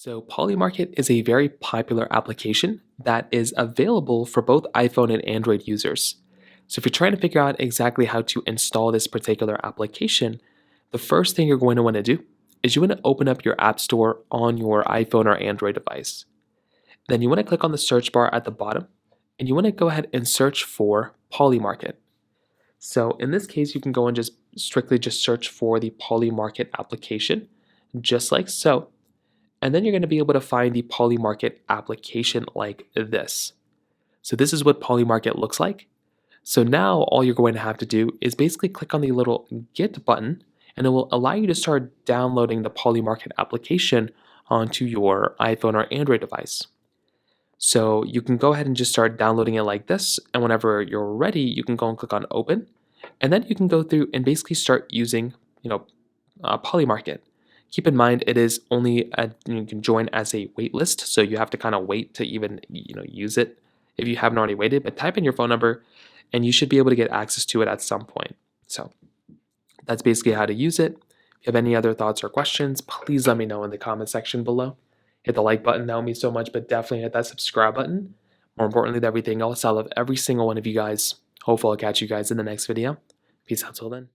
So, Polymarket is a very popular application that is available for both iPhone and Android users. So, if you're trying to figure out exactly how to install this particular application, the first thing you're going to want to do is you want to open up your App Store on your iPhone or Android device. Then you want to click on the search bar at the bottom and you want to go ahead and search for Polymarket. So, in this case, you can go and just strictly just search for the Polymarket application, just like so. And then you're going to be able to find the Polymarket application like this. So this is what Polymarket looks like. So now all you're going to have to do is basically click on the little Get button, and it will allow you to start downloading the Polymarket application onto your iPhone or Android device. So you can go ahead and just start downloading it like this, and whenever you're ready, you can go and click on Open, and then you can go through and basically start using, Polymarket. Keep in mind, it is only you can join as a wait list, so you have to kind of wait to even use it if you haven't already waited. But type in your phone number, and you should be able to get access to it at some point. So that's basically how to use it. If you have any other thoughts or questions, please let me know in the comment section below. Hit the like button, that would mean so much, but definitely hit that subscribe button. More importantly than everything else, I love every single one of you guys. Hopefully I'll catch you guys in the next video. Peace out till then.